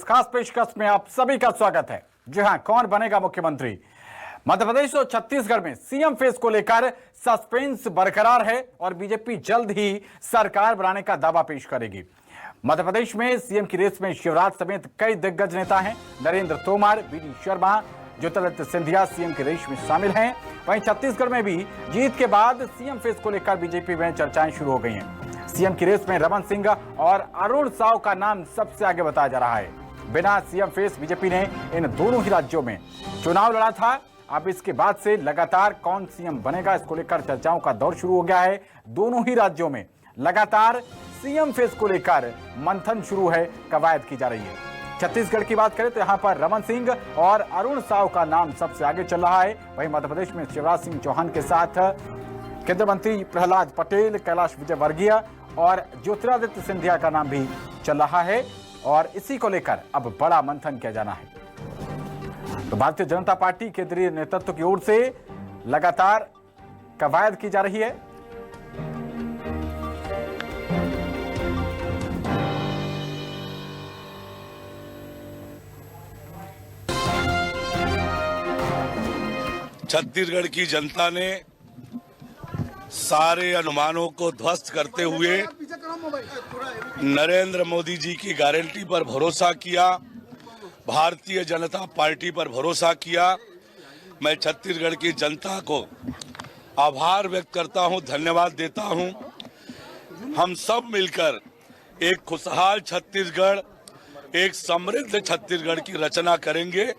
खास पेशकश में आप सभी का स्वागत है। जी हां, कौन बनेगा मुख्यमंत्री? मध्य प्रदेश और छत्तीसगढ़ में सीएम फेस को लेकर सस्पेंस बरकरार है और बीजेपी जल्द ही सरकार बनाने का दावा पेश करेगी। मध्य प्रदेश में सीएम की रेस में शिवराज समेत कई दिग्गज नेता हैं। नरेंद्र तोमर, बीडी शर्मा, ज्योतिरादित्य सिंधिया सीएम की रेस में शामिल हैं। वहीं छत्तीसगढ़ में भी जीत के बाद सीएम फेस को लेकर बीजेपी में चर्चाएं शुरू हो गई हैं। सीएम की रेस में रमन सिंह और अरुण साव का नाम सबसे आगे बताया जा रहा है। बिना सीएम फेस बीजेपी ने इन दोनों ही राज्यों में चुनाव लड़ा था। अब इसके बाद से लगातार कौन सीएम बनेगा, इसको लेकर चर्चाओं का दौर शुरू हो गया है। दोनों ही राज्यों में लगातार सीएम फेस को लेकर मंथन शुरू है, कवायद की जा रही है। छत्तीसगढ़ की बात करें तो यहां पर रमन सिंह और अरुण साव का नाम सबसे आगे चल रहा है। वहीं मध्य प्रदेश में शिवराज सिंह चौहान के साथ केंद्रीय मंत्री प्रहलाद पटेल, कैलाश विजयवर्गीय और ज्योतिरादित्य सिंधिया का नाम भी चल रहा है और इसी को लेकर अब बड़ा मंथन किया जाना है। तो भारतीय जनता पार्टी केंद्रीय नेतृत्व की ओर से लगातार कवायद की जा रही है। छत्तीसगढ़ की जनता ने सारे अनुमानों को ध्वस्त करते हुए नरेंद्र मोदी जी की गारंटी पर भरोसा किया, भारतीय जनता पार्टी पर भरोसा किया। मैं छत्तीसगढ़ की जनता को आभार व्यक्त करता हूं, धन्यवाद देता हूं। हम सब मिलकर एक खुशहाल छत्तीसगढ़, एक समृद्ध छत्तीसगढ़ की रचना करेंगे।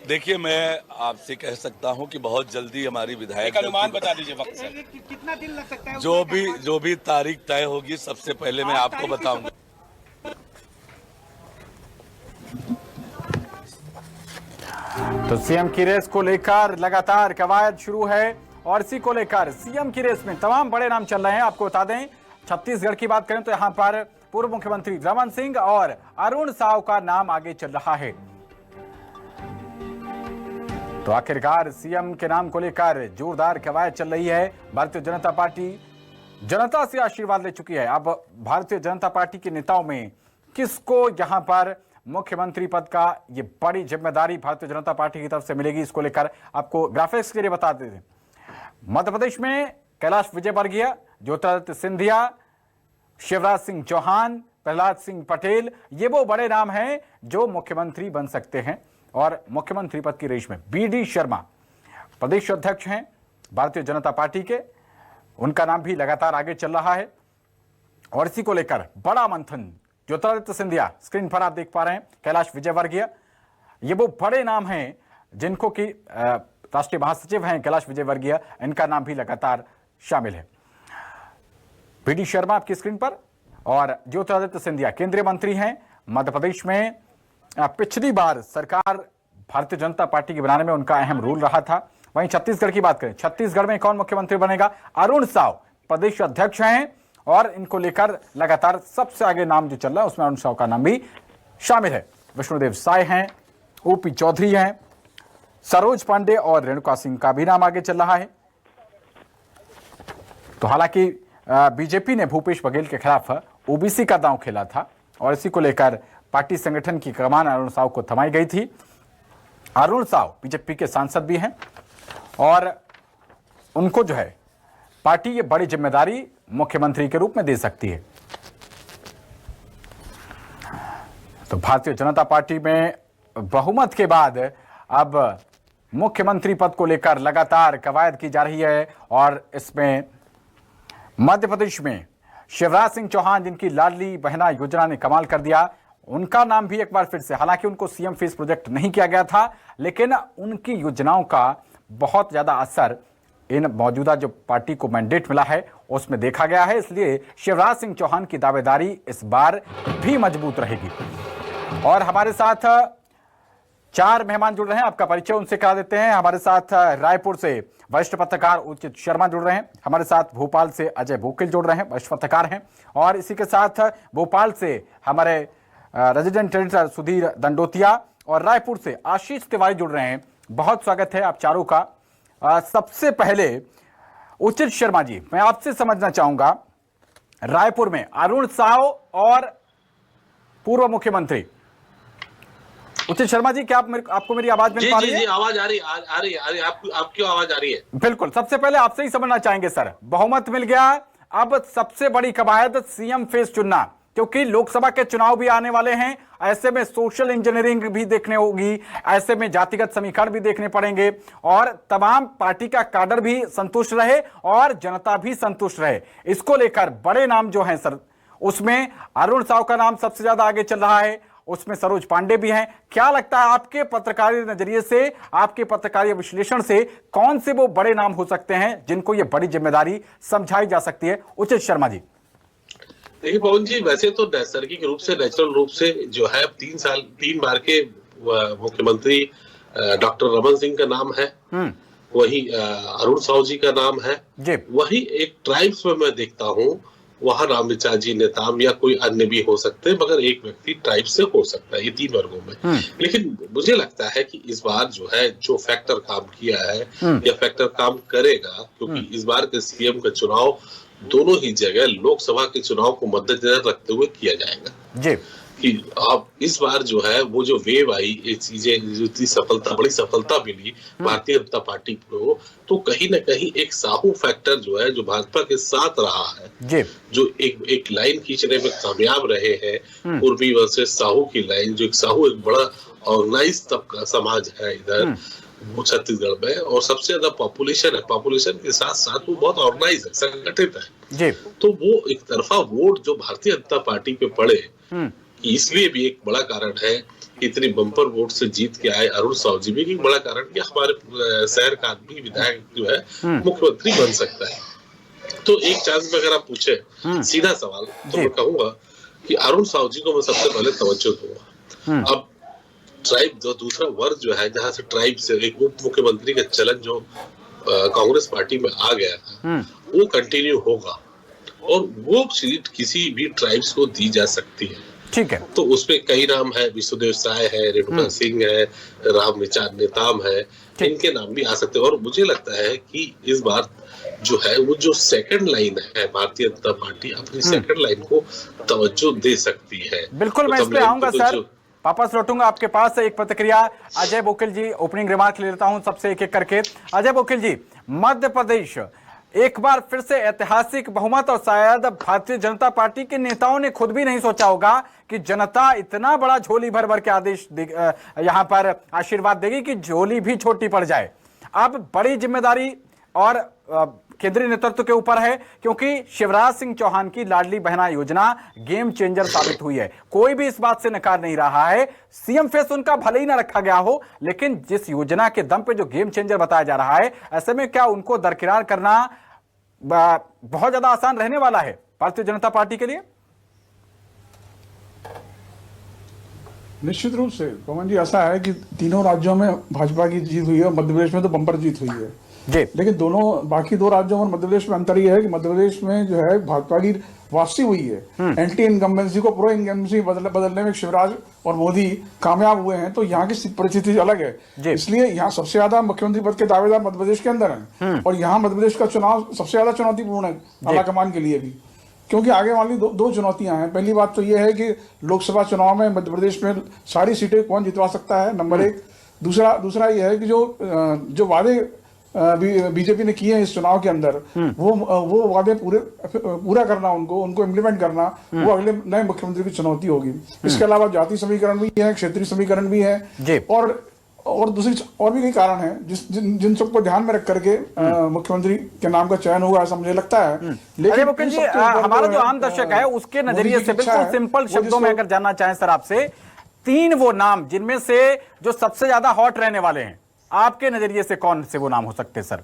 देखिए, मैं आपसे कह सकता हूं कि बहुत जल्दी हमारी विधायक अनुमान बता दीजिए वक्त से कितना दिन लग सकता है? जो भी तारीख तय होगी सबसे पहले मैं आपको बताऊंगा। तो सीएम की रेस को लेकर लगातार कवायद शुरू है और इसी को लेकर सीएम की रेस में तमाम बड़े नाम चल रहे हैं। आपको बता दें, छत्तीसगढ़ की बात करें तो यहां पर पूर्व मुख्यमंत्री रमन सिंह और अरुण साव का नाम आगे चल रहा है। तो आखिरकार सीएम के नाम को लेकर जोरदार कवायद चल रही है। भारतीय जनता पार्टी जनता से आशीर्वाद ले चुकी है। अब भारतीय जनता पार्टी के नेताओं में किसको यहां पर मुख्यमंत्री पद का ये बड़ी जिम्मेदारी भारतीय जनता पार्टी की तरफ से मिलेगी, इसको लेकर आपको ग्राफिक्स के लिए बता देते हैं। मध्य प्रदेश में कैलाश विजयवर्गीय, ज्योतिरादित्य सिंधिया, शिवराज सिंह चौहान, प्रहलाद सिंह पटेल, ये वो बड़े नाम हैं जो मुख्यमंत्री बन सकते हैं। और मुख्यमंत्री पद की रेस में बीडी शर्मा प्रदेश अध्यक्ष हैं भारतीय जनता पार्टी के, उनका नाम भी लगातार आगे चल रहा है। और इसी को लेकर बड़ा मंथन, ज्योतिरादित्य सिंधिया स्क्रीन पर आप देख पा रहे हैं, कैलाश विजयवर्गीय, ये वो बड़े नाम हैं जिनको कि राष्ट्रीय महासचिव हैं कैलाश विजयवर्गीय, इनका नाम भी लगातार शामिल है। बीडी शर्मा आपकी स्क्रीन पर और ज्योतिरादित्य सिंधिया केंद्रीय मंत्री हैं। मध्य प्रदेश में पिछली बार सरकार भारतीय जनता पार्टी के बनाने में उनका अहम रोल रहा था। वहीं छत्तीसगढ़ की बात करें, छत्तीसगढ़ में कौन मुख्यमंत्री बनेगा? अरुण साव प्रदेश अध्यक्ष हैं और इनको लेकर लगातार सबसे आगे नाम जो चल रहा है उसमें अरुण साव का नाम भी शामिल है। विष्णुदेव साय हैं, ओपी चौधरी हैं, सरोज पांडे और रेणुका सिंह का भी नाम आगे चल रहा है। तो हालांकि बीजेपी ने भूपेश बघेल के खिलाफ ओबीसी का दांव खेला था और इसी को लेकर पार्टी संगठन की कमान अरुण साव को थमाई गई थी। अरुण साव बीजेपी के सांसद भी हैं और उनको जो है पार्टी ये बड़ी जिम्मेदारी मुख्यमंत्री के रूप में दे सकती है। तो भारतीय जनता पार्टी में बहुमत के बाद अब मुख्यमंत्री पद को लेकर लगातार कवायद की जा रही है और इसमें मध्य प्रदेश में शिवराज सिंह चौहान, जिनकी लाडली बहना योजना ने कमाल कर दिया, उनका नाम भी एक बार फिर से, हालांकि उनको सीएम फेस प्रोजेक्ट नहीं किया गया था, लेकिन उनकी योजनाओं का बहुत ज्यादा असर इन मौजूदा जो पार्टी को मैंडेट मिला है उसमें देखा गया है। इसलिए शिवराज सिंह चौहान की दावेदारी इस बार भी मजबूत रहेगी। और हमारे साथ 4 मेहमान जुड़ रहे हैं, आपका परिचय उनसे करा देते हैं। हमारे साथ रायपुर से वरिष्ठ पत्रकार उचित शर्मा जुड़ रहे हैं, हमारे साथ भोपाल से अजय बोकिल जुड़ रहे हैं, वरिष्ठ पत्रकार हैं, और इसी के साथ भोपाल से हमारे रेजिडेंट एडिटर सुधीर दंडोतिया और रायपुर से आशीष तिवारी जुड़ रहे हैं। बहुत स्वागत है आप चारों का। सबसे पहले उचित शर्मा जी, मैं आपसे समझना चाहूंगा, रायपुर में अरुण साव और पूर्व मुख्यमंत्री उचित शर्मा जी, क्या आपको मेरी आवाज मिल पा रही है? जी आवाज आ रही है आप क्यों आवाज आ रही है? बिल्कुल। सबसे पहले आपसे ही समझना चाहेंगे सर, बहुमत मिल गया, अब सबसे बड़ी कवायद सीएम फेस चुनना, क्योंकि लोकसभा के चुनाव भी आने वाले हैं। ऐसे में सोशल इंजीनियरिंग भी देखने होगी, ऐसे में जातिगत समीकरण भी देखने पड़ेंगे, और तमाम पार्टी का काडर भी संतुष्ट रहे और जनता भी संतुष्ट रहे। इसको लेकर बड़े नाम जो हैं सर, उसमें अरुण साव का नाम सबसे ज्यादा आगे चल रहा है, उसमें सरोज पांडे भी हैं। क्या लगता है आपके पत्रकारिता नजरिए से, आपके पत्रकारिता विश्लेषण से, कौन से वो बड़े नाम हो सकते हैं जिनको ये बड़ी जिम्मेदारी समझाई जा सकती है? उचित शर्मा जी। देखिए पवन जी, वैसे तो नैसर्गिक रूप से, नेचुरल रूप से जो है 3 बार के मुख्यमंत्री डॉक्टर रमन सिंह का नाम है, वही अरुण साव जी का नाम है, वही एक ट्राइब्स में मैं देखता हूँ वहां रामविचार जी नेताम या कोई अन्य भी हो सकते हैं, मगर एक व्यक्ति ट्राइब से हो सकता है, ये 3 वर्गों में। लेकिन मुझे लगता है कि इस बार जो है जो फैक्टर काम किया है या फैक्टर काम करेगा, क्योंकि इस बार के सीएम का चुनाव दोनों ही जगह लोकसभा के चुनाव को मद्देनजर रखते हुए किया जाएगा जी, कि अब इस बार जो है वो जो वेव आई, ये चीजें जो इतनी सफलता, बड़ी सफलता मिली भारतीय जनता पार्टी को, तो कहीं ना कहीं एक साहू फैक्टर जो है, जो भाजपा के साथ रहा है जी, जो एक लाइन खींचने में कामयाब रहे हैं, उर्मी वर्सेस साहू की लाइन, जो एक साहू एक बड़ा ऑर्गेनाइज तबका समाज है इधर वो छत्तीसगढ़ में, और सबसे ज्यादा पॉपुलेशन है, पॉपुलेशन के साथ साथ वो बहुत ऑर्गेनाइज है, संगठित है जी। तो वो एक तरफा वोट जो भारतीय जनता पार्टी पे पड़े, इसलिए भी एक बड़ा कारण है कि इतनी बम्पर वोट से जीत के आए अरुण साव जी भी एक बड़ा कारण कि हमारे शहर का आदमी विधायक जो है मुख्यमंत्री बन सकता है। तो एक चांस में अगर आप पूछे सीधा सवाल, तो मैं कहूंगा कि अरुण साव जी को मैं सबसे पहले तवज्जो दूंगा। अब ट्राइब जो दूसरा वर्ग जो है, जहां से ट्राइब से एक उप मुख्यमंत्री का चलन जो कांग्रेस पार्टी में आ गया था, वो कंटिन्यू होगा और वो सीट किसी भी ट्राइब्स को दी जा सकती है, ठीक है। तो उसमें कई नाम है, विष्णुदेव साय है, रेणुका सिंह है, रामविचार नेताम है, इनके नाम भी आ सकते हैं। और मुझे लगता है कि इस बार जो है वो जो सेकंड लाइन है, भारतीय जनता पार्टी अपनी सेकंड लाइन को तवज्जो दे सकती है। बिल्कुल, मैं इस पे आऊंगा सर, वापस लौटूंगा आपके पास। एक प्रतिक्रिया अजय बोकिल जी, ओपनिंग रिमार्क ले लेता हूं सबसे एक एक करके। अजय बोकिल जी, मध्य प्रदेश एक बार फिर से ऐतिहासिक बहुमत, और शायद भारतीय जनता पार्टी के नेताओं ने खुद भी नहीं सोचा होगा कि जनता इतना बड़ा झोली भर भर के आदेश यहां पर आशीर्वाद देगी कि झोली भी छोटी पड़ जाए। अब बड़ी जिम्मेदारी और केंद्रीय नेतृत्व के ऊपर है, क्योंकि शिवराज सिंह चौहान की लाडली बहना योजना गेम चेंजर साबित हुई है। कोई भी इस बात से नकार नहीं रहा है, सीएम फेस उनका भले ही ना रखा गया हो, लेकिन जिस योजना के दम पे जो गेम चेंजर बताया जा रहा है, ऐसे में क्या उनको दरकिनार करना बहुत ज्यादा आसान रहने वाला है भारतीय जनता पार्टी के लिए? निश्चित रूप से पवन जी, ऐसा है कि तीनों राज्यों में भाजपा की जीत हुई है, मध्य प्रदेश में तो बम्पर जीत हुई है जी। लेकिन दोनों बाकी 2 राज्यों में मध्य प्रदेश में अंतर यह है कि मध्य प्रदेश में जो है भाजपा की वापसी हुई है, एंटी इनकम्बेंसी को प्रो इनकम्बेंसी बदलने में शिवराज और मोदी कामयाब हुए हैं, तो यहाँ की परिस्थिति अलग है। इसलिए यहाँ सबसे ज्यादा मुख्यमंत्री पद के दावेदार मध्य प्रदेश के अंदर हैं, और यहाँ मध्य प्रदेश का चुनाव सबसे ज्यादा चुनौतीपूर्ण है आलाकमान के लिए भी, क्योंकि आगे वाली दो चुनौतियां हैं। पहली बात तो यह है कि लोकसभा चुनाव में मध्य प्रदेश में सारी सीटें कौन जितवा सकता है, नंबर 1। दूसरा यह है कि जो वादे बीजेपी ने किए हैं इस चुनाव के अंदर, वो वादे पूरा करना, उनको इम्प्लीमेंट करना, वो अगले नए मुख्यमंत्री की चुनौती होगी। इसके अलावा जाति समीकरण भी है, क्षेत्रीय समीकरण भी है, और दूसरी और भी कई कारण हैं जिन सबको ध्यान में रख करके मुख्यमंत्री के नाम का चयन होगा, ऐसा मुझे लगता है। लेकिन जी, हमारा जो आम दर्शक है उसके नजरिए से बिल्कुल सिंपल शब्दों में अगर जानना चाहें सर आपसे, 3 वो नाम जिनमें से जो सबसे ज्यादा हॉट रहने वाले हैं, आपके नजरिए से कौन से वो नाम हो सकते हैं सर?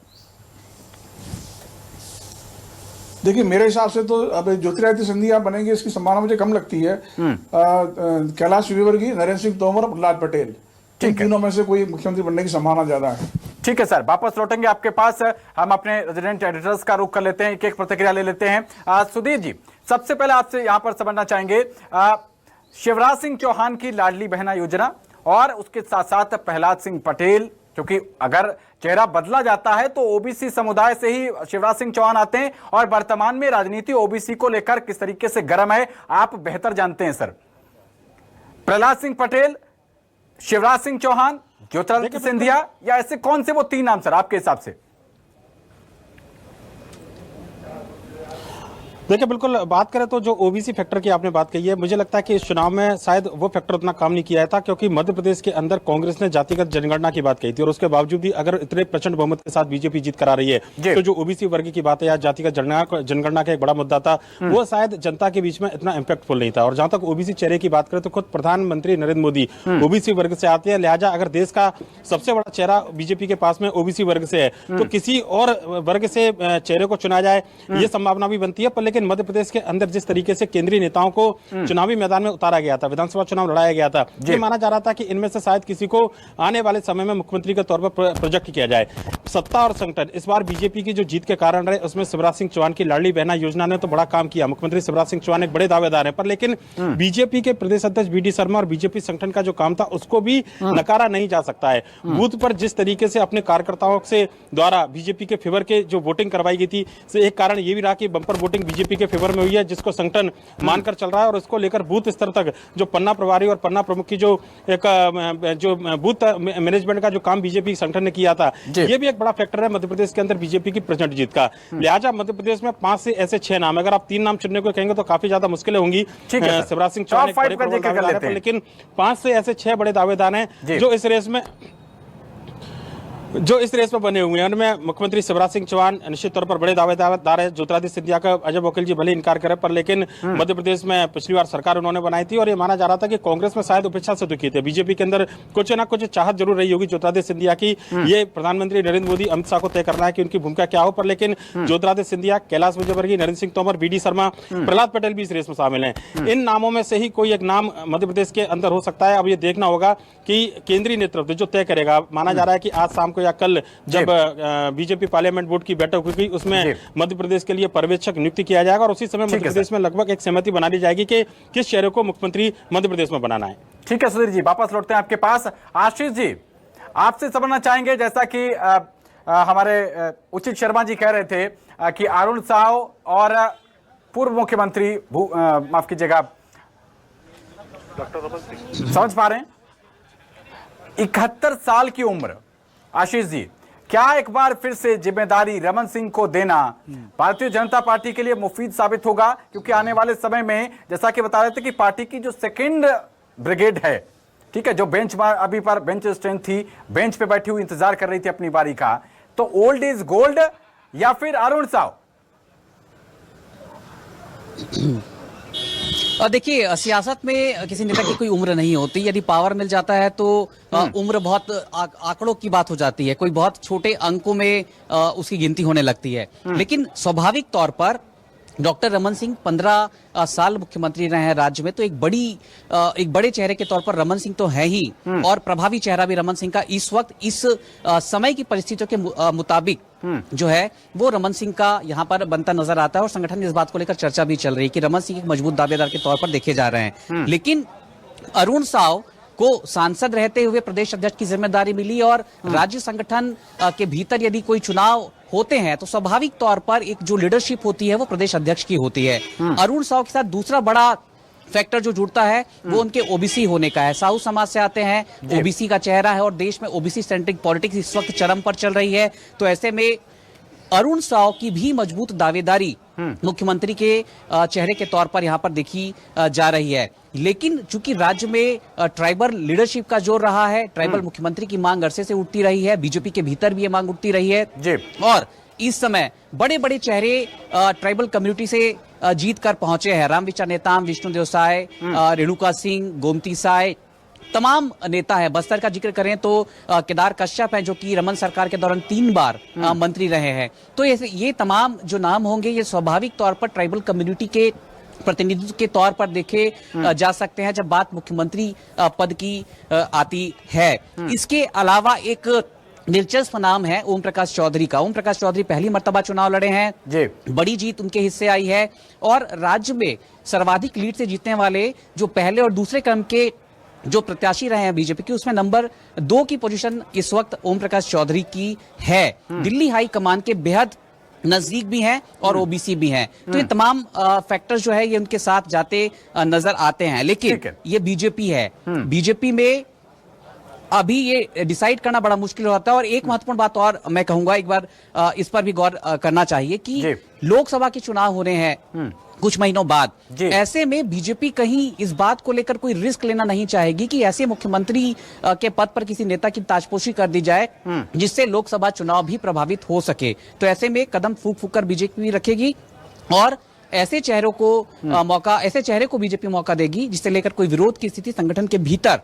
देखिए, मेरे हिसाब से तो अब ज्योतिरादित्य सिंधिया बनेंगे इसकी संभावना मुझे कम लगती है। कैलाश विजयवर्गीय, नरेंद्र सिंह तोमर, प्रहलाद पटेल, तीनों में से कोई मुख्यमंत्री बनने की संभावना ज्यादा है। ठीक है सर, वापस लौटेंगे आपके पास। हम अपने रेजिडेंट एडिटर्स का रुख कर लेते हैं, एक प्रतिक्रिया ले लेते हैं। सुधीर जी, सबसे पहले आपसे यहां पर समझना चाहेंगे, शिवराज सिंह चौहान की लाडली बहना योजना और उसके साथ साथ प्रहलाद सिंह पटेल, क्योंकि अगर चेहरा बदला जाता है तो ओबीसी समुदाय से ही शिवराज सिंह चौहान आते हैं, और वर्तमान में राजनीति ओबीसी को लेकर किस तरीके से गर्म है आप बेहतर जानते हैं सर। प्रहलाद सिंह पटेल शिवराज सिंह चौहान, ज्योतिरादित्य सिंधिया, या ऐसे कौन से वो 3 नाम सर आपके हिसाब से? देखिए, बिल्कुल बात करें तो जो ओबीसी फैक्टर की आपने बात कही है, मुझे लगता है कि इस चुनाव में शायद वो फैक्टर उतना काम नहीं किया था, क्योंकि मध्य प्रदेश के अंदर कांग्रेस ने जातिगत जनगणना की बात कही थी और उसके बावजूद भी अगर इतने प्रचंड बहुमत के साथ बीजेपी जीत करा रही है तो जो ओबीसी वर्ग की बात है या जातिगत जनगणना का एक बड़ा मुद्दा था, वो शायद जनता के बीच में इतना इम्पैक्टफुल नहीं था। और जहां तक ओबीसी चेहरे की बात करें तो खुद प्रधानमंत्री नरेंद्र मोदी ओबीसी वर्ग से आते हैं, लिहाजा अगर देश का सबसे बड़ा चेहरा बीजेपी के पास में ओबीसी वर्ग से है तो किसी और वर्ग से चेहरे को चुना जाए ये संभावना भी बनती है। पर लेकिन मध्य प्रदेश के अंदर जिस तरीके से केंद्रीय नेताओं को चुनावी मैदान में उतारा गया था, विधानसभा चुनाव लड़ाया गया था, ये माना जा रहा था कि इनमें से शायद किसी को आने वाले समय में मुख्यमंत्री के तौर पर प्रोजेक्ट किया जाए। सत्ता और संकट इस बार बीजेपी की जो जीत के कारण रहे, उसमें शिवराज सिंह चौहान की लाडली बहना योजना ने तो बड़ा काम किया। मुख्यमंत्री शिवराज सिंह चौहान एक बड़े दावेदार हैं, पर लेकिन बीजेपी के प्रदेश अध्यक्ष बीडी शर्मा और बीजेपी संगठन का जो काम था उसको भी नकारा नहीं जा सकता है। बूथ पर जिस तरीके से अपने कार्यकर्ताओं से द्वारा बीजेपी के फेवर के जो वोटिंग करवाई गई थी, एक कारण ये भी रहा कि बंपर वोटिंग बीजेपी के फेवर में हुई है, जिसको संगठन मानकर चल रहा है और उसको लेकर बूथ स्तर तक जो पन्ना प्रभारी और पन्ना प्रमुख की जो बूथ मैनेजमेंट का जो काम बीजेपी संगठन ने किया था, ये भी एक बड़ा फैक्टर है मध्य प्रदेश के अंदर बीजेपी की प्रचंड जीत का। लिहाजा मध्य प्रदेश में 5 से ऐसे 6 नाम, अगर आप 3 नाम चुनने को कहेंगे तो काफी ज्यादा मुश्किलें होंगी। शिवराज सिंह चौहान एक बड़े दावेदार है, लेकिन 5 से ऐसे 6 बड़े दावेदार हैं जो इस रेस में बने हुए हैं। उनमें मुख्यमंत्री शिवराज सिंह चौहान निश्चित तौर पर बड़े दावेदार है। ज्योतिरादित्य सिंधिया का अजय वकील जी भले इनकार करे, पर लेकिन मध्य प्रदेश में पिछली बार सरकार उन्होंने बनाई थी और ये माना जा रहा था कि कांग्रेस में शायद उपेक्षा से दुखी थे। बीजेपी के अंदर कुछ ना कुछ चाहत जरूर रही होगी ज्योतिरादित्य सिंधिया की, ये प्रधानमंत्री नरेंद्र मोदी अमित शाह को तय करना है कि उनकी भूमिका क्या हो। पर लेकिन ज्योतिरादित्य सिंधिया, कैलाश विजयवर्गीय, नरेंद्र सिंह तोमर, बीडी शर्मा, प्रहलाद पटेल भी इस रेस में शामिल हैं। इन नामों में से ही कोई एक नाम मध्य प्रदेश के अंदर हो सकता है। अब ये देखना होगा कि केंद्रीय नेतृत्व जो तय करेगा। माना जा रहा है कि आज शाम को या कल जब बीजेपी पार्लियामेंट बोर्ड की बैठक हुई, उसमें मध्य प्रदेश के लिए पर्यवेक्षक नियुक्ति किया जाएगा और उसी समय मध्य प्रदेश में लगभग एक सहमति बना ली जाएगी कि किस चेहरे को मुख्यमंत्री मध्य प्रदेश में बनाना है। ठीक है सुधीर जी, वापस लौटते हैं आपके पास। आशीष जी, आपसे समझना चाहेंगे, जैसा कि हमारे उचित शर्मा जी कह रहे थे कि अरुण साव और पूर्व मुख्यमंत्री माफ कीजिएगा समझ पा रहे हैं 71 साल की उम्र, आशीष जी, क्या एक बार फिर से जिम्मेदारी रमन सिंह को देना भारतीय जनता पार्टी के लिए मुफीद साबित होगा? क्योंकि आने वाले समय में जैसा कि बता रहे थे कि पार्टी की जो सेकंड ब्रिगेड है, ठीक है, जो बेंच अभी पर बेंच स्ट्रेंथ थी, बेंच पे बैठी हुई इंतजार कर रही थी अपनी बारी का, तो ओल्ड इज गोल्ड या फिर अरुण साव? देखिए, सियासत में किसी नेता की कोई उम्र नहीं होती। यदि पावर मिल जाता है तो उम्र बहुत आंकड़ों की बात हो जाती है, कोई बहुत छोटे अंकों में उसकी गिनती होने लगती है। लेकिन स्वाभाविक तौर पर डॉक्टर रमन सिंह 15 साल मुख्यमंत्री रहे हैं राज्य में, तो एक बड़े चेहरे के तौर पर रमन सिंह तो है ही, और प्रभावी चेहरा भी रमन सिंह का इस वक्त इस समय की परिस्थितियों के मुताबिक जो है वो रमन सिंह का यहाँ पर बनता नजर आता है। और संगठन में इस बात को लेकर चर्चा भी चल रही है कि रमन सिंह एक मजबूत दावेदार के तौर पर देखे जा रहे हैं। लेकिन अरुण साव को सांसद रहते हुए प्रदेश अध्यक्ष की जिम्मेदारी मिली और राज्य संगठन के भीतर यदि कोई चुनाव होते हैं तो स्वाभाविक तौर पर एक जो लीडरशिप होती है वो प्रदेश अध्यक्ष की होती है। अरुण साव के साथ दूसरा बड़ा फैक्टर जो जुड़ता है वो उनके ओबीसी होने का है। साहू समाज से आते हैं, ओबीसी का चेहरा है और देश में ओबीसी सेंट्रिक पॉलिटिक्स इस वक्त चरम पर चल रही है। तो ऐसे में अरुण साव की भी मजबूत दावेदारी मुख्यमंत्री के चेहरे के तौर पर यहां पर देखी जा रही है। लेकिन चूंकि राज्य में ट्राइबल लीडरशिप का जोर रहा है, ट्राइबल मुख्यमंत्री की मांग अरसे से उठती रही है, बीजेपी के भीतर भी ये मांग उठती रही है जी। और इस समय बड़े बड़े चेहरे ट्राइबल कम्युनिटी से जीत कर पहुंचे हैं। रामविचार नेताम, विष्णुदेव साय, रेणुका सिंह, गोमती साय, तमाम नेता है। बस्तर का जिक्र करें तो केदार कश्यप है जो कि रमन सरकार के दौरान 3 बार मंत्री रहे हैं। तो ये तमाम जो नाम होंगे ये स्वाभाविक तौर पर ट्राइबल कम्युनिटी के प्रतिनिधित्व के तौर पर देखे जा सकते हैं जब बात मुख्यमंत्री पद की आती है। इसके अलावा एक दिलचस्प नाम है ओम प्रकाश चौधरी का। ओम प्रकाश चौधरी पहली मर्तबा चुनाव लड़े हैं जी। बड़ी जीत उनके हिस्से आई है और राज्य में सर्वाधिक लीड से जीतने वाले जो पहले और दूसरे क्रम के जो प्रत्याशी रहे हैं बीजेपी की, उसमें नंबर 2 की पोजीशन इस वक्त ओम प्रकाश चौधरी की है। दिल्ली हाई कमान के बेहद नजदीक भी हैं और ओबीसी भी हैं। तो ये तमाम फैक्टर्स जो है ये उनके साथ जाते नजर आते हैं। लेकिन ये बीजेपी है, बीजेपी में अभी ये डिसाइड करना बड़ा मुश्किल होता है। और एक महत्वपूर्ण बात और मैं कहूंगा, एक बार इस पर भी गौर करना चाहिए कि लोकसभा के चुनाव हो रहे हैं कुछ महीनों बाद। ऐसे में बीजेपी कहीं इस बात को लेकर कोई रिस्क लेना नहीं चाहेगी कि ऐसे मुख्यमंत्री के पद पर किसी नेता की ताजपोशी कर दी जाए जिससे लोकसभा चुनाव भी प्रभावित हो सके। तो ऐसे में कदम फूंक फूंक कर बीजेपी रखेगी और ऐसे चेहरों को ऐसे चेहरे को बीजेपी मौका देगी जिससे लेकर कोई विरोध की स्थिति संगठन के भीतर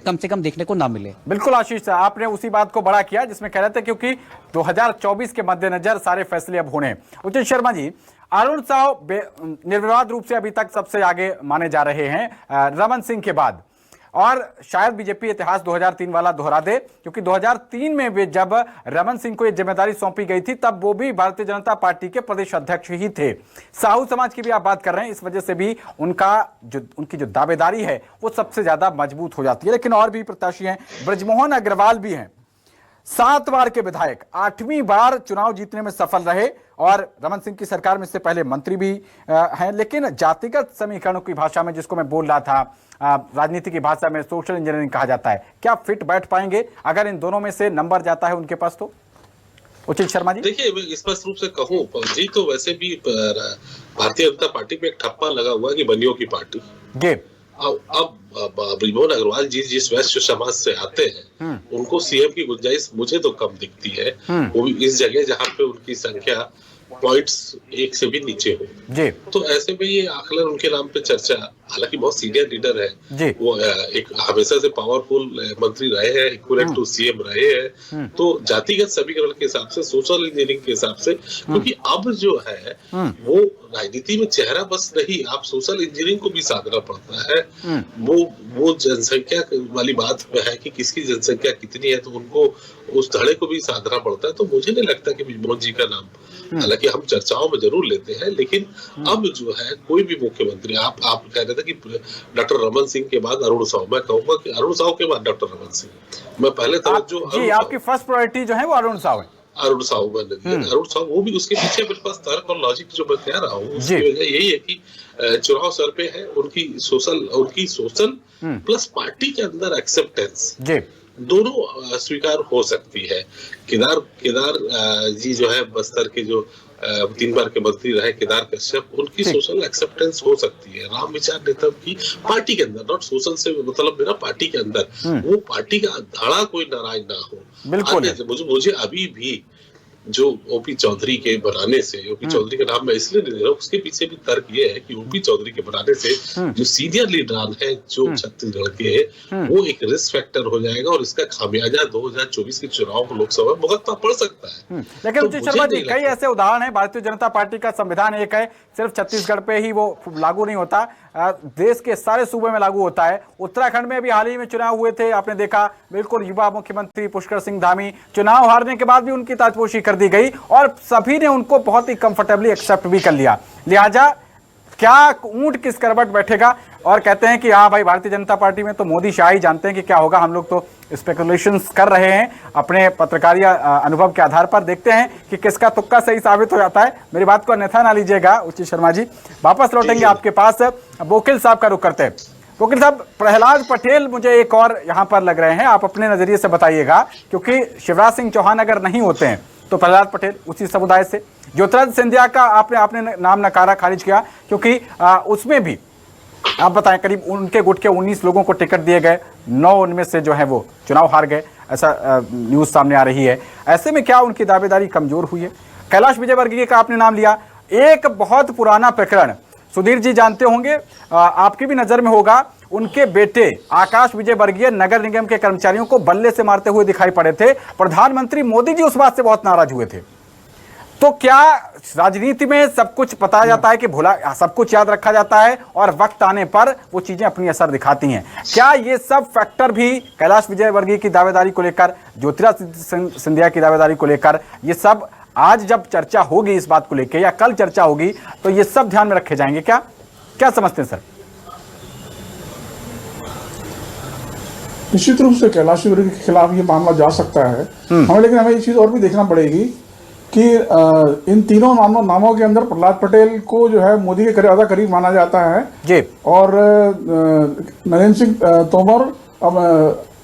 कम से कम देखने को ना मिले। बिल्कुल आशीष, आपने उसी बात को बड़ा किया जिसमें कह रहे थे क्योंकि 2024 के मद्देनजर सारे फैसले अब होने। उचित शर्मा जी, अरुण साव निर्विवाद रूप से अभी तक सबसे आगे माने जा रहे हैं रमन सिंह के बाद, और शायद बीजेपी इतिहास 2003 वाला दोहरा दे, क्योंकि 2003 में भी जब रमन सिंह को ये जिम्मेदारी सौंपी गई थी तब वो भी भारतीय जनता पार्टी के प्रदेश अध्यक्ष ही थे। साहू समाज की भी आप बात कर रहे हैं, इस वजह से भी उनकी जो दावेदारी है वो सबसे ज्यादा मजबूत हो जाती है। लेकिन और भी प्रत्याशी हैं, ब्रजमोहन अग्रवाल भी हैं, 7 बार के विधायक, 8वीं बार चुनाव जीतने में सफल रहे और रमन सिंह की सरकार में इससे पहले मंत्री भी हैं। लेकिन जातिगत समीकरणों की भाषा में, जिसको मैं बोल रहा था, राजनीति की भाषा में सोशल इंजीनियरिंग कहा जाता है, क्या फिट बैठ पाएंगे अगर इन दोनों में से नंबर जाता है उनके पास? तो उचित शर्मा जी, देखिए स्पष्ट रूप से कहूं जी, तो वैसे भी भारतीय जनता पार्टी पे एक ठप्पा लगा हुआ है कि बनियों की पार्टी। अब ब्रजमोहन अग्रवाल जी जिस वैश्य समाज से आते हैं उनको सीएम की गुंजाइश मुझे तो कम दिखती है, वो भी इस जगह जहां पे उनकी संख्या पॉइंट्स 1 से भी नीचे हो जी। तो ऐसे में ये आकलन उनके नाम पे चर्चा, हालांकि बहुत सीनियर लीडर है वो, एक हमेशा से पावरफुल मंत्री रहे हैं, इक्विवेलेंट टू सीएम रहे हैं। तो जातिगत समीकरण के हिसाब से, सोशल इंजीनियरिंग के हिसाब से, क्योंकि अब जो है वो राजनीति में चेहरा बस नहीं, आप सोशल इंजीनियरिंग को भी साधना पड़ता है। वो जनसंख्या वाली बात है कि किसकी जनसंख्या कितनी है, तो उनको उस धड़े को भी साधना पड़ता है। तो मुझे नहीं लगता कि ब्रजमोहन जी का नाम, हालांकि हम चर्चाओं में जरूर लेते हैं, लेकिन अब जो है कोई भी मुख्यमंत्री, आप कह रहे थे कि डॉक्टर रमन सिंह के बाद अरुण साव, मैं कहूंगा कि अरुण साव के बाद डॉक्टर रमन सिंह। मैं पहले जी, आपकी फर्स्ट प्रायोरिटी जो है वो अरुण साव है। अरुण साव वो भी, उसके पीछे मेरे पास तर्क और लॉजिक जो मैं कह रहा हूँ उसकी वजह यही है कि चुनाव सर पे है, उनकी सोशल प्लस पार्टी के अंदर एक्सेप्टेंस दोनों स्वीकार हो सकती है। केदार जी जो है बस्तर के जो 3 बार के मंत्री रहे, केदार कश्यप, उनकी सोशल एक्सेप्टेंस हो सकती है। राम विचार नेतृत्व की पार्टी के अंदर, नॉट सोशल से मतलब मेरा पार्टी के अंदर, वो पार्टी का धड़ा कोई नाराज ना हो। बिल्कुल मुझे अभी भी जो ओपी चौधरी के बनाने से, ओपी चौधरी का नाम मैं इसलिए नहीं ले रहा हूँ, उसके पीछे भी तर्क ये है कि ओपी चौधरी के बनाने से जो सीनियर लीडर है जो छत्तीसगढ़ के, वो एक रिस्क फैक्टर हो जाएगा और इसका खामियाजा 2024 के चुनाव को लोकसभा भुगतना पड़ सकता है। लेकिन उचित शर्मा जी, कई ऐसे उदाहरण है, भारतीय जनता पार्टी का संविधान एक है, सिर्फ छत्तीसगढ़ पे ही वो लागू नहीं होता, देश के सारे सूबे में लागू होता है। उत्तराखंड में भी हाल ही में चुनाव हुए थे, आपने देखा, बिल्कुल युवा मुख्यमंत्री पुष्कर सिंह धामी, चुनाव हारने के बाद भी उनकी ताजपोशी कर दी गई और सभी ने उनको बहुत ही कंफर्टेबली एक्सेप्ट भी कर लिया। लिहाजा क्या ऊंट किस करवट बैठेगा, और कहते हैं कि हाँ भाई, भारतीय जनता पार्टी में तो मोदी शाह ही जानते हैं कि क्या होगा, हम लोग तो स्पेकुलेशंस कर रहे हैं अपने पत्रकारिता अनुभव के आधार पर, देखते हैं कि किसका तुक्का सही साबित हो जाता है। मेरी बात को अन्यथा ना लीजिएगा उचित शर्मा जी, वापस लौटेंगे आपके पास। वकील साहब का रुख करते हैं। वकील साहब, प्रहलाद पटेल मुझे एक और यहाँ पर लग रहे हैं, आप अपने नजरिए से बताइएगा, क्योंकि शिवराज सिंह चौहान अगर नहीं होते हैं तो प्रहलाद पटेल उसी समुदाय से, ज्योतिरादित्य सिंधिया का आपने नाम नकारा, खारिज किया, क्योंकि उसमें भी आप बताएं करीब उनके गुट के 19 लोगों को टिकट दिए गए, 9 उनमें से जो है वो चुनाव हार गए, ऐसा न्यूज सामने आ रही है। ऐसे में क्या उनकी दावेदारी कमजोर हुई है? कैलाश विजयवर्गीय का आपने नाम लिया, एक बहुत पुराना प्रकरण, सुधीर जी जानते होंगे, आपकी भी नजर में होगा, उनके बेटे आकाश विजयवर्गीय नगर निगम के कर्मचारियों को बल्ले से मारते हुए दिखाई पड़े थे। प्रधानमंत्री मोदी जी उस बात से बहुत नाराज हुए थे। तो क्या राजनीति में सब कुछ बताया जाता है कि भूला, सब कुछ याद रखा जाता है और वक्त आने पर वो चीजें अपनी असर दिखाती हैं? क्या ये सब फैक्टर भी कैलाश विजयवर्गीय की दावेदारी को लेकर, ज्योतिरादित्य सिंधिया की दावेदारी को लेकर, ये सब आज जब चर्चा होगी इस बात को लेकर या कल चर्चा होगी तो ये सब ध्यान में रखे जाएंगे? क्या समझते हैं सर? निश्चित रूप से कैलाश विजयवर्गीय के खिलाफ ये मामला जा सकता है हमें, लेकिन हमें ये चीज और भी देखना पड़ेगी कि इन तीनों नामों के अंदर प्रहलाद पटेल को जो है मोदी के ज्यादा करीब माना जाता है जी, और नरेंद्र सिंह तोमर अब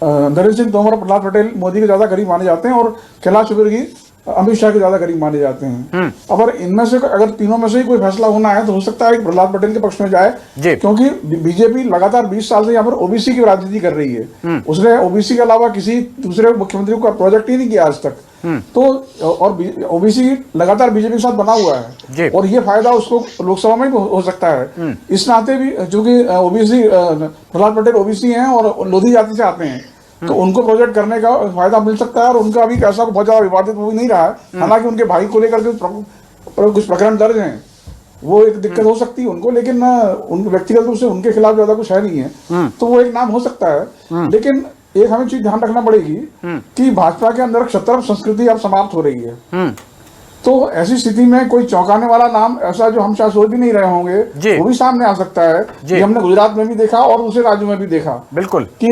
नरेंद्र सिंह तोमर और प्रहलाद पटेल मोदी के ज्यादा करीब माने जाते हैं और कैलाश विजयवर्गीय अमित शाह के ज्यादा करीब माने जाते हैं। अगर इनमें से अगर तीनों में से ही कोई फैसला होना है तो हो सकता है कि प्रहलाद पटेल के पक्ष में जाए, क्योंकि बीजेपी लगातार 20 साल से यहाँ पर ओबीसी की राजनीति कर रही है। उसने ओबीसी के अलावा किसी दूसरे मुख्यमंत्री का प्रोजेक्ट ही नहीं किया आज तक। तो और ओबीसी लगातार बीजेपी के साथ बना हुआ है और ये फायदा उसको लोकसभा में भी हो सकता है। इस नाते भी चूंकि ओबीसी प्रहलाद पटेल ओबीसी हैं और लोधी जाति से आते हैं, तो उनको प्रोजेक्ट करने का फायदा मिल सकता है। और उनका अभी ऐसा बहुत ज्यादा विवादित वो नहीं रहा है, हालांकि उनके भाई को लेकर के कुछ प्रकरण दर्ज हैं, वो एक दिक्कत हो सकती है उनको, लेकिन उनके व्यक्तिगत रूप से उनके खिलाफ ज्यादा कुछ है नहीं है, तो वो एक नाम हो सकता है। लेकिन एक हमें चीज ध्यान रखना पड़ेगी कि भाजपा के अंदर क्षत्रप संस्कृति अब समाप्त हो रही है। तो ऐसी स्थिति में कोई चौंकाने वाला नाम ऐसा जो हम शायद सोच भी नहीं रहे होंगे वो भी सामने आ सकता है। ये हमने गुजरात में भी देखा और दूसरे राज्यों में भी देखा, बिल्कुल, कि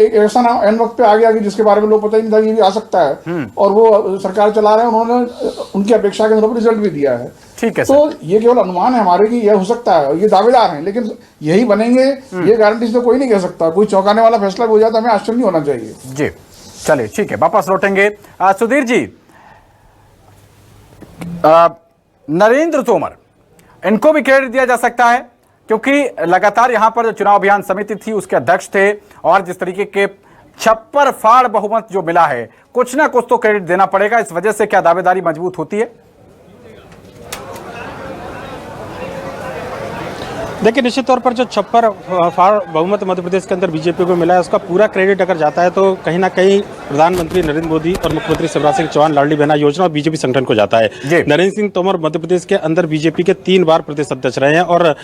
एक ऐसा नाम एन वक्त पे आ गया कि जिसके बारे में लोग पता ही नहीं था ये भी आ सकता है, और वो सरकार चला रहे हैं, उन्होंने उनकी अपेक्षा के अनुरूप रिजल्ट भी दिया है। ठीक है, तो ये केवल अनुमान है हमारे कि यह हो सकता है, ये दावेदार हैं, लेकिन यही बनेंगे ये गारंटी से कोई नहीं कह सकता। कोई चौंकाने वाला फैसला हो जाए तो हमें आश्चर्य नहीं होना चाहिए। जी चलिए ठीक है, वापस लौटेंगे। सुधीर जी, नरेंद्र तोमर, इनको भी क्रेडिट दिया जा सकता है क्योंकि लगातार यहां पर जो चुनाव अभियान समिति थी उसके अध्यक्ष थे, और जिस तरीके के छप्पर फाड़ बहुमत जो मिला है, कुछ ना कुछ तो क्रेडिट देना पड़ेगा। इस वजह से क्या दावेदारी मजबूत होती है? देखिए, निश्चित तौर पर जो छप्पर फाड़ बहुमत मध्य प्रदेश के अंदर बीजेपी को मिला है उसका पूरा क्रेडिट अगर जाता है तो कहीं ना कहीं प्रधानमंत्री नरेंद्र मोदी और मुख्यमंत्री शिवराज सिंह चौहान लाडली बहना योजना और बीजेपी संगठन को जाता है। नरेंद्र सिंह तोमर मध्य प्रदेश के अंदर बीजेपी के 3 बार प्रदेश अध्यक्ष रहे हैं और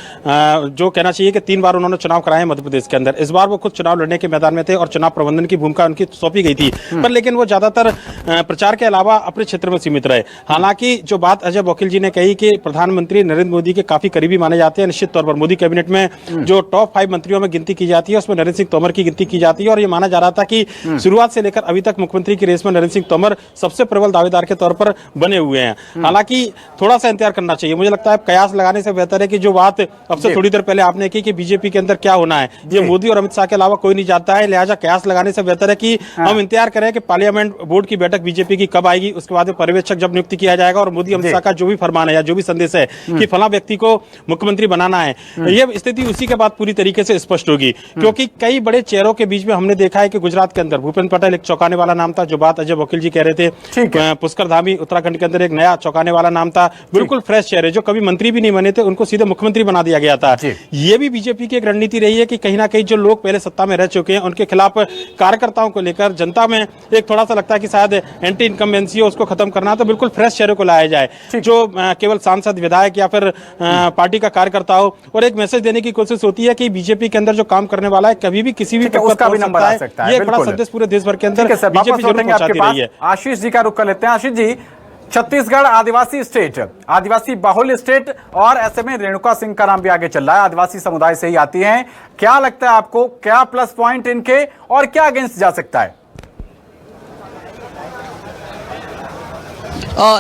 जो कहना चाहिए कि 3 बार उन्होंने चुनाव कराए हैं मध्य प्रदेश के अंदर। इस बार वो खुद चुनाव लड़ने के मैदान में थे और चुनाव प्रबंधन की भूमिका उनकी सौंपी गई थी, पर लेकिन वो ज्यादातर प्रचार के अलावा अपने क्षेत्र में सीमित रहे। हालांकि जो बात अजय वकील जी ने कही कि प्रधानमंत्री नरेंद्र मोदी के काफी करीबी माने जाते हैं, निश्चित तौर पर मोदी कैबिनेट में जो टॉप 5 मंत्रियों में गिनती की जाती है उसमें नरेंद्र सिंह तोमर की गिनती की जाती है, और ये माना जा रहा था कि शुरुआत से लेकर अभी तक मुख्यमंत्री की रेस में नरेंद्र सिंह तोमर सबसे प्रबल दावेदार के तौर पर बने हुए हैं। हालांकि थोड़ा सा इंतजार करना चाहिए, मुझे लगता है कयास लगाने से बेहतर है कि जो बात अब से थोड़ी देर पहले आपने की कि बीजेपी के अंदर क्या होना है, ये मोदी और अमित शाह के अलावा कोई नहीं जानता है, लिहाजा कयास लगाने से बेहतर है कि हम इंतजार करें कि पार्लियामेंट बोर्ड की बैठक बीजेपी की कब आएगी, उसके बाद पर्यवेक्षक जब नियुक्ति किया जाएगा और मोदी अमित शाह का जो भी फरमान है या जो भी संदेश है कि फला व्यक्ति को मुख्यमंत्री बनाना है, ये स्थिति उसी के बाद पूरी तरीके से स्पष्ट होगी। क्योंकि कई बड़े चेहरों के बीच में हमने देखा है कि गुजरात के अंदर भूपेंद्र पटेल एक चौंकाने वाला नाम था, जो बात अजय वकील जी कह रहे थे। पुष्कर धामी उत्तराखंड के अंदर एक नया चौंकाने वाला नाम था, बिल्कुल फ्रेश चेहरे जो कभी मंत्री भी नहीं बने थे उनको सीधे मुख्यमंत्री बना दिया गया था। ये भी बीजेपी की एक रणनीति रही है कि कहीं ना कहीं जो लोग पहले सत्ता में रह चुके हैं उनके खिलाफ कार्यकर्ताओं को लेकर जनता में एक थोड़ा सा लगता है कि शायद एंटी इनकम्बेंसी है, उसको खत्म करना, तो बिल्कुल फ्रेश चेहरे को लाया जाए जो केवल सांसद विधायक या फिर पार्टी का कार्यकर्ता हो, और एक मैसेज देने की कोशिश होती है कि बीजेपी के अंदर जो काम करने वाला है कभी भी किसी भी उसका भी नंबर आ सकता है। ये बड़ा संदेश पूरे देश भर के अंदर बीजेपी जरूर पहुंचाती रही है। आशीष जी का रुख कर लेते हैं। आशीष जी, छत्तीसगढ़ आदिवासी स्टेट, आदिवासी बाहुल्य स्टेट, और ऐसे में रेणुका सिंह का नाम भी आगे चल रहा है, आदिवासी समुदाय से ही आती हैं। क्या लगता है आपको, क्या प्लस पॉइंट इनके और क्या अगेंस्ट जा सकता है?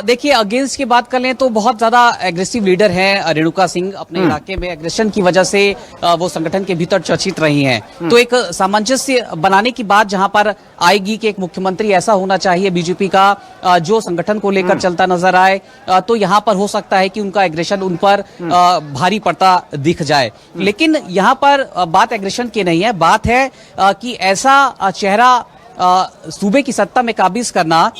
देखिए, अगेंस्ट की बात कर लें तो बहुत ज्यादा एग्रेसिव लीडर हैं रेणुका सिंह। अपने इलाके में एग्रेशन की वजह से वो संगठन के भीतर चर्चित रही हैं। तो एक सामंजस्य बनाने की बात जहां पर आएगी कि एक मुख्यमंत्री ऐसा होना चाहिए बीजेपी का जो संगठन को लेकर चलता नजर आए, तो यहां पर हो सकता है कि उनका एग्रेशन उन पर भारी पड़ता दिख जाए। लेकिन यहां पर बात एग्रेशन की नहीं है, बात है कि ऐसा चेहरा सूबे की सत्ता में काबिज करना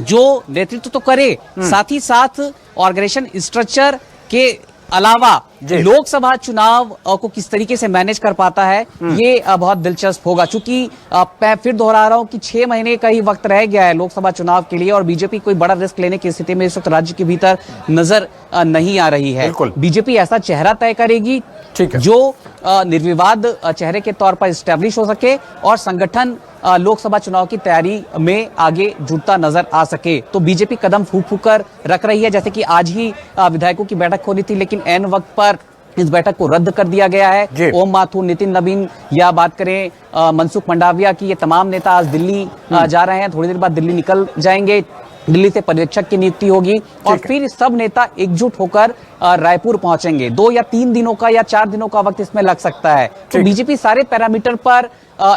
जो नेतृत्व तो करे, साथ ही साथ ऑर्गेनाइजेशन स्ट्रक्चर के अलावा लोकसभा चुनाव को किस तरीके से मैनेज कर पाता है, ये बहुत दिलचस्प होगा। चूंकि मैं फिर दोहरा रहा हूं कि 6 महीने का ही वक्त रह गया है लोकसभा चुनाव के लिए, और बीजेपी कोई बड़ा रिस्क लेने की स्थिति में इस वक्त राज्य के भीतर नजर नहीं आ रही है। बीजेपी ऐसा चेहरा तय करेगी जो निर्विवाद चेहरे के तौर पर स्टैब्लिश हो सके और संगठन लोकसभा चुनाव की तैयारी में आगे जुटता नजर आ सके। तो बीजेपी कदम फूंक फूंक कर रख रही है, जैसे कि आज ही विधायकों की बैठक होनी थी लेकिन ऐन वक्त पर इस बैठक को रद्द कर दिया गया है। ओम माथुर, नितिन नवीन या बात करें मनसुख मंडाविया की, ये तमाम नेता आज दिल्ली जा रहे हैं, थोड़ी देर बाद दिल्ली निकल जाएंगे। दिल्ली से पर्यवेक्षक की नियुक्ति होगी और फिर सब नेता एकजुट होकर रायपुर पहुंचेंगे। 2 या 3 दिनों का या 4 दिनों का वक्त इसमें लग सकता है। तो बीजेपी सारे पैरामीटर पर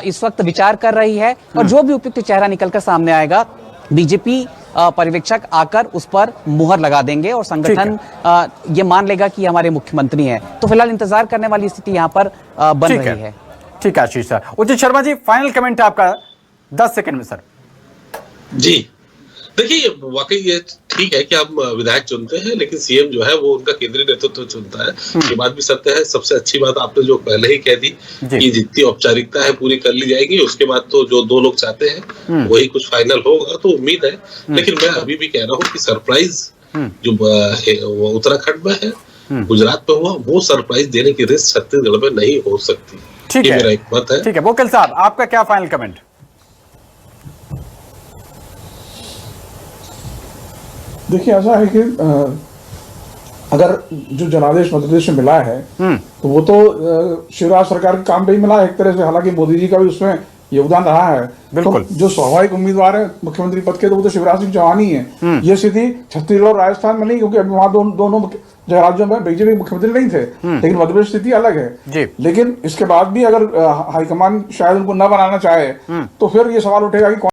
इस वक्त विचार कर रही है और जो भी उपयुक्त चेहरा निकलकर सामने आएगा, बीजेपी पर्यवेक्षक आकर उस पर मुहर लगा देंगे और संगठन ये मान लेगा कि हमारे मुख्यमंत्री हैं। तो फिलहाल इंतजार करने वाली स्थिति यहाँ पर बन रही है। ठीक है आशीष सर। उचित शर्मा जी, फाइनल कमेंट आपका 10 सेकंड में सर। जी देखिए, वाकई ये ठीक है कि हम विधायक चुनते हैं, लेकिन सीएम जो है वो उनका केंद्रीय नेतृत्व चुनता है। ये बात भी सत्य है। सबसे अच्छी बात आपने जो पहले ही कह दी कि जितनी औपचारिकता है पूरी कर ली जाएगी, उसके बाद तो जो 2 लोग चाहते हैं वही कुछ फाइनल होगा, तो उम्मीद है। लेकिन मैं अभी भी कह रहा हूँ कि सरप्राइज जो उत्तराखंड में है, गुजरात में हुआ, वो सरप्राइज देने की रिस्क छत्तीसगढ़ में नहीं हो सकती। ठीक है, मेरा एक मत है। ठीक है, वकील साहब आपका क्या फाइनल कमेंट? देखिए, ऐसा है कि अगर जो जनादेश मध्य प्रदेश में मिला है तो वो तो शिवराज सरकार के काम पे ही मिला है एक तरह से। हालांकि मोदी जी का भी उसमें योगदान रहा है। बिल्कुल। तो जो स्वाभाविक उम्मीदवार है मुख्यमंत्री पद के, तो वो तो शिवराज सिंह चौहान ही है। ये स्थिति छत्तीसगढ़ और राजस्थान में नहीं, क्योंकि अभी वहां दोनों राज्यों में बीजेपी मुख्यमंत्री नहीं थे। लेकिन मध्य प्रदेश स्थिति अलग है। लेकिन इसके बाद भी अगर हाईकमान शायद उनको न बनाना चाहे तो फिर ये सवाल उठेगा कि